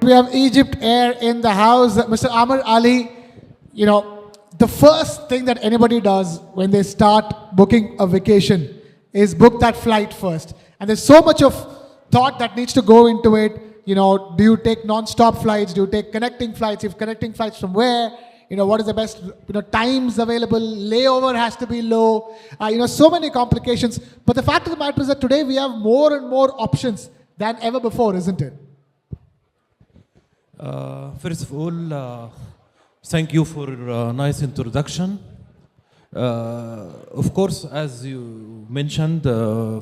We have Egypt Air in the house. Mr. Amr Aly, you know, the first thing that anybody does when they start booking a vacation is book that flight first. And there's so much of thought that needs to go into it. You know, do you take non-stop flights? Do you take connecting flights? If connecting flights from where? You know, what is the best, times available? Layover has to be low. So many complications. But the fact of the matter is that today we have more and more options than ever before, isn't it? First of all, thank you for a nice introduction. Of course, as you mentioned,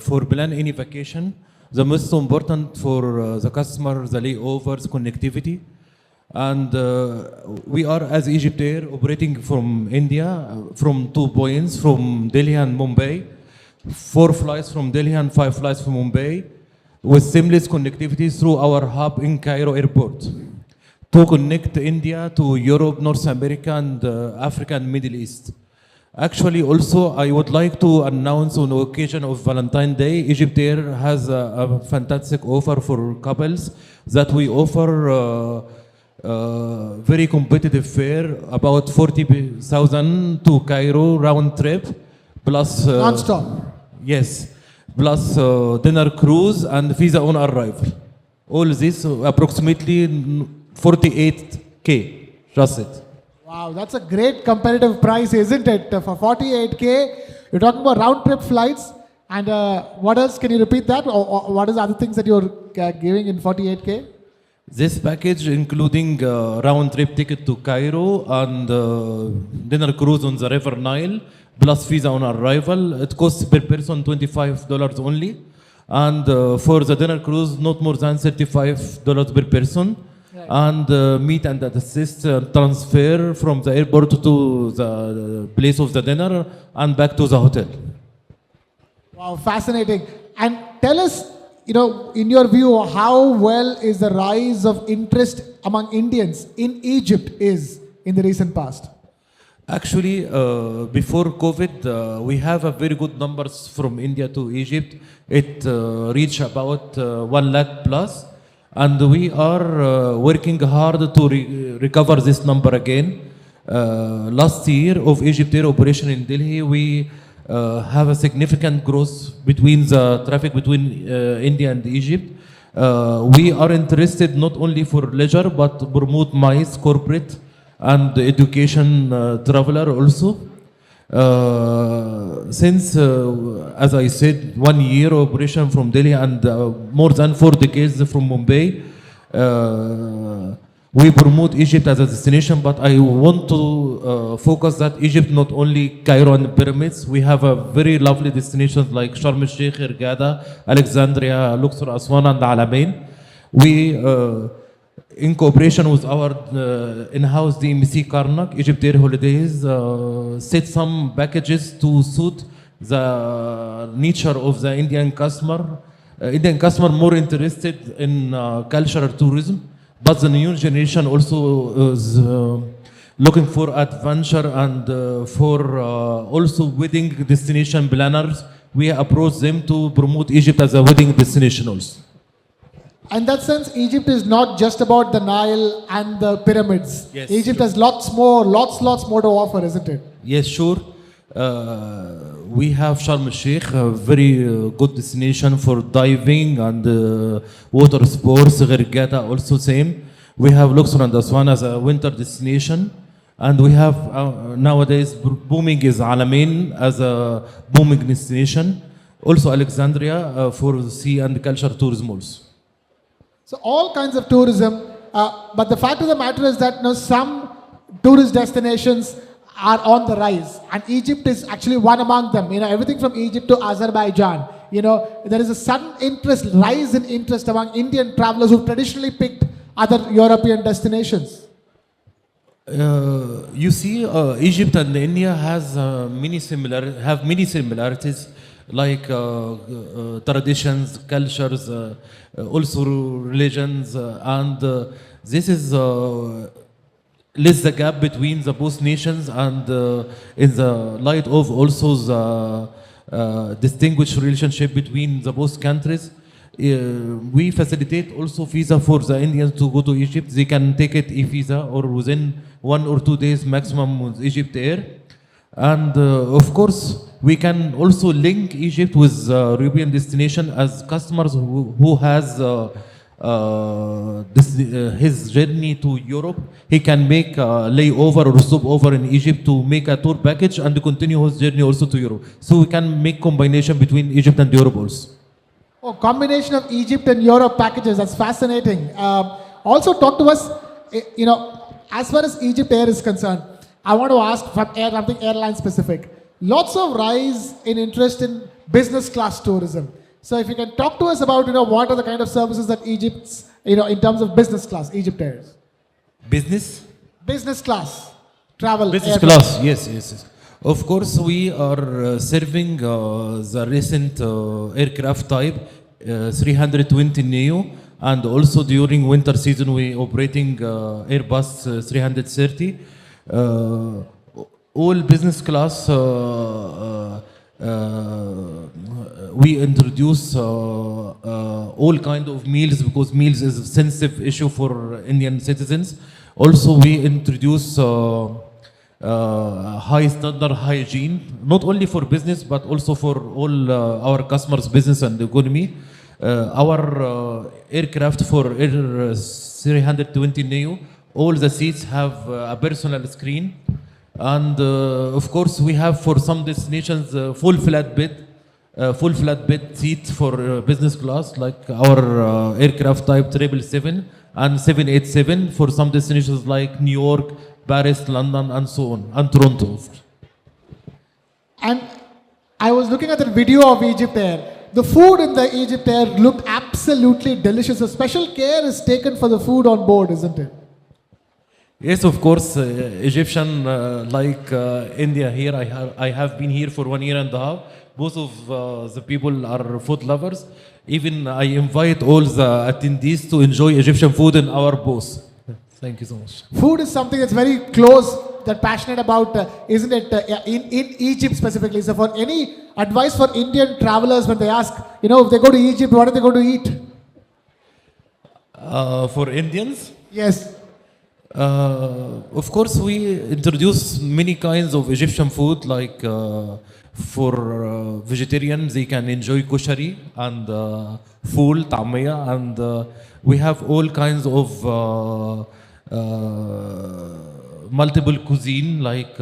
for plan any vacation, the most important for the customer, the layovers, connectivity. And we are, as EGYPTAIR, operating from India, from 2 points, from Delhi and Mumbai, 4 flights from Delhi and 5 flights from Mumbai, with seamless connectivity through our hub in Cairo Airport, to connect India to Europe, North America, and Africa and Middle East. Actually, also, I would like to announce on the occasion of Valentine's Day, EGYPTAIR has a fantastic offer for couples that we offer very competitive fare, about 40,000 to Cairo round trip, plus non-stop. Yes, plus dinner cruise and visa on arrival. All this approximately 48K. Just it. Wow, that's a great competitive price, isn't it? For 48K, you're talking about round trip flights. And what else? Can you repeat that? Or what is the other things that you're giving in 48K? This package including round trip ticket to Cairo and dinner cruise on the River Nile, plus visa on arrival. It costs per person $25 only. And for the dinner cruise, not more than $35 per person. Right. And meet and assist transfer from the airport to the place of the dinner and back to the hotel. Wow, fascinating. And tell us, in your view, how well is the rise of interest among Indians in Egypt is in the recent past? Actually, before COVID, we have a very good numbers from India to Egypt. It reached about 1 lakh plus. And we are working hard to recover this number again. Last year of EGYPTAIR operation in Delhi, we have a significant growth between the traffic between India and Egypt. We are interested not only for leisure, but promote MICE, corporate, and education traveler also. Since, as I said, 1 year operation from Delhi and more than 4 decades from Mumbai, we promote Egypt as a destination, but I want to focus that Egypt not only Cairo and the pyramids. We have a very lovely destinations like Sharm el-Sheikh, Hurghada, Alexandria, Luxor, Aswan, and Alamein. We in cooperation with our in-house DMC Karnak, EGYPTAIR Holidays, set some packages to suit the nature of the Indian customer. Indian customer more interested in cultural tourism, but the new generation also is looking for adventure and for also wedding destination planners. We approach them to promote Egypt as a wedding destination also. In that sense, Egypt is not just about the Nile and the pyramids. Yes, Egypt sure. has lots more to offer, isn't it? Yes, sure. We have Sharm el-Sheikh, a very good destination for diving and water sports. Hurghada also same. We have Luxor and Aswan as a winter destination. And we have nowadays booming is Alamein as a booming destination. Also Alexandria for sea and culture tourism also. So all kinds of tourism, but the fact of the matter is that some tourist destinations are on the rise, and Egypt is actually one among them. Everything from Egypt to Azerbaijan. There is a sudden rise in interest among Indian travelers who traditionally picked other European destinations. You see, Egypt and India has many similarities. Like traditions, cultures, also religions, and this is less the gap between the both nations, and in the light of also the distinguished relationship between the both countries. We facilitate also visa for the Indians to go to Egypt. They can take it e-visa or within 1 or 2 days maximum with Egypt Air. And of course, we can also link Egypt with European destination as customers who has his journey to Europe. He can make a layover or stopover in Egypt to make a tour package and continue his journey also to Europe. So we can make combination between Egypt and Europe also. Oh, combination of Egypt and Europe packages. That's fascinating. Also, talk to us. As far as Egypt Air is concerned, I want to ask from something airline specific. Lots of rise in interest in business class tourism. So, if you can talk to us about what are the kind of services that Egypt's in terms of business class Egypt Airs. Business class travel. Business class. Yes. Of course, we are serving the recent aircraft type 320 Neo, and also during winter season we operating Airbus 330. All business class we introduce all kind of meals because meals is a sensitive issue for Indian citizens. Also, we introduce high standard hygiene, not only for business but also for all our customers' business and economy. Our aircraft for Air 320 Neo, all the seats have a personal screen, and of course we have for some destinations full flat bed seat for business class, like our aircraft type 777 and 787 for some destinations like New York, Paris, London, and so on, and Toronto. And I was looking at the video of Egypt Air. The food in the Egypt Air looked absolutely delicious. So special care is taken for the food on board, isn't it? Yes, of course. Egyptian, like India here, I have been here for 1 year and a half. Both of the people are food lovers. Even I invite all the attendees to enjoy Egyptian food in our booth. Thank you so much. Food is something that's very close, that passionate about, isn't it, in Egypt specifically. So for any advice for Indian travelers when they ask, if they go to Egypt, what are they going to eat? For Indians? Yes. Of course, we introduce many kinds of Egyptian food, like for vegetarians, they can enjoy koshari and fool, tamiya, and we have all kinds of multiple cuisine, like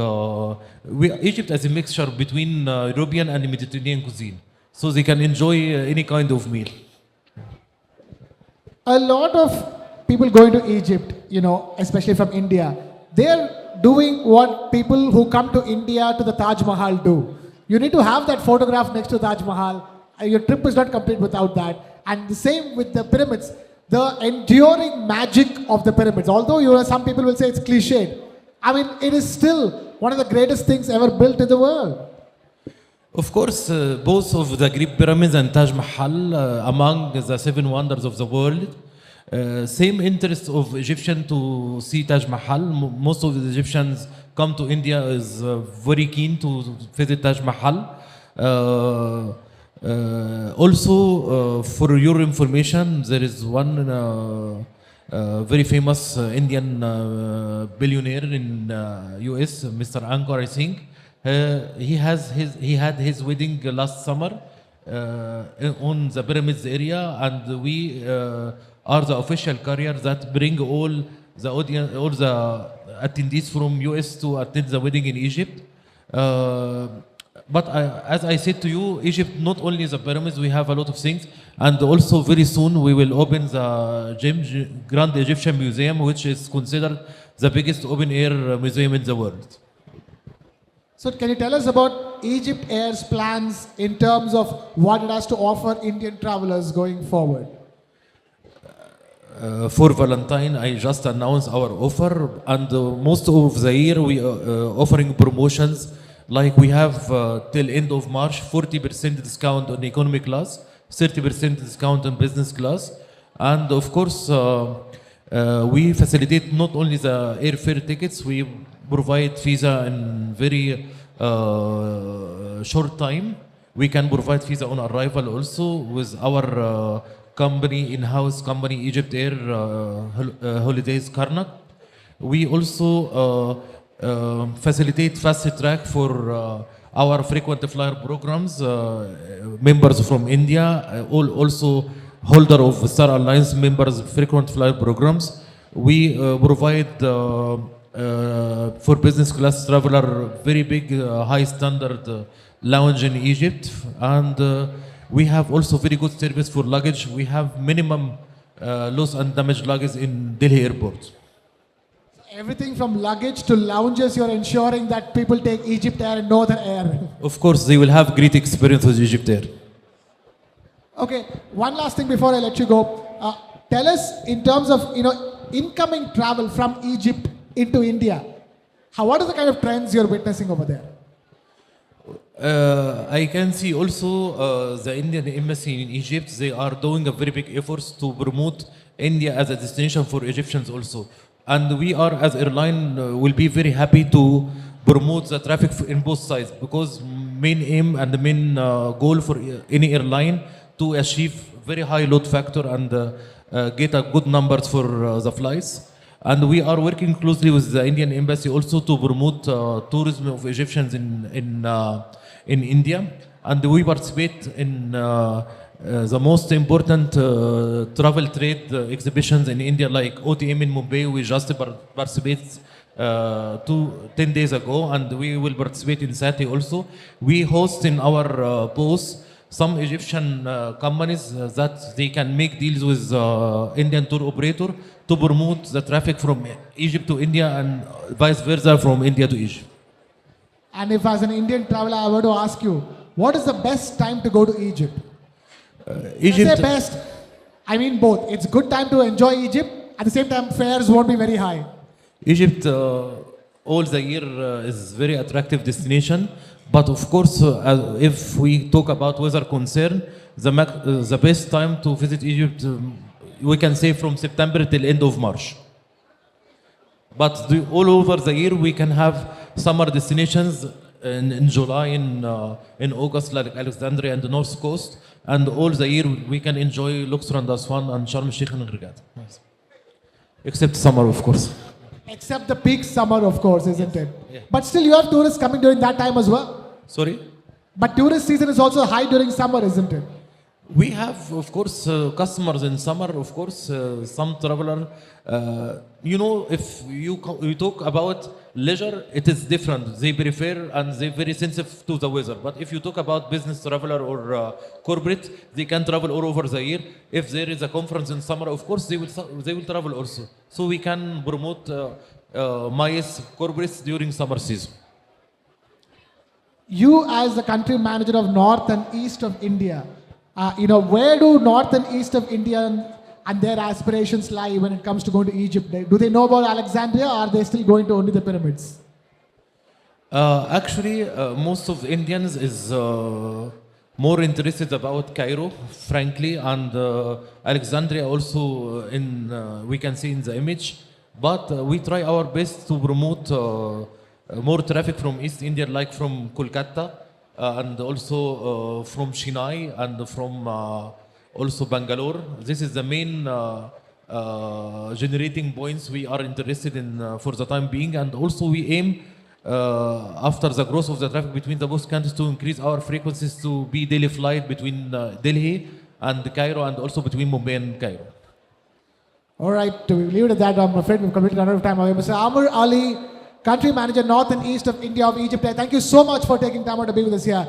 Egypt as a mixture between European and Mediterranean cuisine, so they can enjoy any kind of meal. A lot of people going to Egypt, especially from India, they're doing what people who come to India to the Taj Mahal do. You need to have that photograph next to Taj Mahal. Your trip is not complete without that. And the same with the pyramids. The enduring magic of the pyramids. Although some people will say it's cliched. I mean, it is still one of the greatest things ever built in the world. Of course, both of the Greek pyramids and Taj Mahal among the 7 wonders of the world. Same interest of Egyptian to see Taj Mahal. Most of the Egyptians come to India is very keen to visit Taj Mahal. Also, for your information, there is one very famous Indian billionaire in US, Mr. Angkor, I think. He had his wedding last summer on the pyramids area, and we are the official carrier that bring all the audience, all the attendees from US to attend the wedding in Egypt. But as I said to you, Egypt, not only the pyramids, we have a lot of things. And also very soon we will open the Grand Egyptian Museum, which is considered the biggest open air museum in the world. So can you tell us about Egypt Air's plans in terms of what it has to offer Indian travelers going forward? For Valentine, I just announced our offer, and most of the year we are offering promotions. Like we have till end of March 40% discount on economy class, 30% discount on business class, and of course we facilitate not only the airfare tickets, we provide visa in very short time. We can provide visa on arrival also with our company, in-house company, Egypt Air Holidays Karnak. We also facilitate fast track for our frequent flyer programs, members from India, also holder of Star Alliance members frequent flyer programs. We provide for business class traveler very big high standard lounge in Egypt, and we have also very good service for luggage. We have minimum loss and damage luggage in Delhi airport. Everything from luggage to lounges, you're ensuring that people take Egypt Air and Northern Air. Of course, they will have great experience with Egypt Air. Okay, one last thing before I let you go. Tell us in terms of incoming travel from Egypt into India. What are the kind of trends you're witnessing over there? I can see also the Indian embassy in Egypt. They are doing a very big efforts to promote India as a destination for Egyptians also. And we are, as airline, will be very happy to promote the traffic in both sides, because main aim and the main goal for any airline to achieve very high load factor and get a good numbers for the flights. And we are working closely with the Indian embassy also to promote tourism of Egyptians in India. And we participate in the most important travel trade exhibitions in India, like OTM in Mumbai. We just participate 10 days ago, and we will participate in SATI also. We host in our booth some Egyptian companies that they can make deals with Indian tour operator to promote the traffic from Egypt to India and vice versa from India to Egypt. And if as an Indian traveler I were to ask you, what is the best time to go to Egypt? Egypt. I say best, I mean both. It's a good time to enjoy Egypt. At the same time, fares won't be very high. Egypt all the year is very attractive destination. But of course, if we talk about weather concern, the best time to visit Egypt, we can say from September till end of March. But all over the year, we can have summer destinations in July, in August, like Alexandria and the North Coast. And all the year, we can enjoy Luxor and Aswan and Sharm el-Sheikh and Hurghada. Nice. Except summer, of course. Except the peak summer, of course, isn't it? Yeah. But still, you have tourists coming during that time as well. Sorry? But tourist season is also high during summer, isn't it? We have, of course, customers in summer, of course, some traveler. If you talk about leisure, it is different. They prefer and they're very sensitive to the weather. But if you talk about business traveler or corporate, they can travel all over the year. If there is a conference in summer, of course, they will travel also. So we can promote MICE corporates during summer season. You, as the country manager of North and East of India, where do North and East of India and their aspirations lie when it comes to going to Egypt? Do they know about Alexandria, or are they still going to only the pyramids? Actually, most of the Indians is more interested about Cairo, frankly, and Alexandria also we can see in the image. But we try our best to promote more traffic from East India, like from Kolkata, and also from Chennai, and from also Bangalore. This is the main generating points we are interested in for the time being. And also we aim, after the growth of the traffic between the both countries, to increase our frequencies to be daily flight between Delhi and Cairo, and also between Mumbai and Cairo. All right, to leave it at that, I'm afraid we've completed run out of time. Mr. Amr Aly, Country Manager, North and East of India of Egypt. Thank you so much for taking time out to be with us here.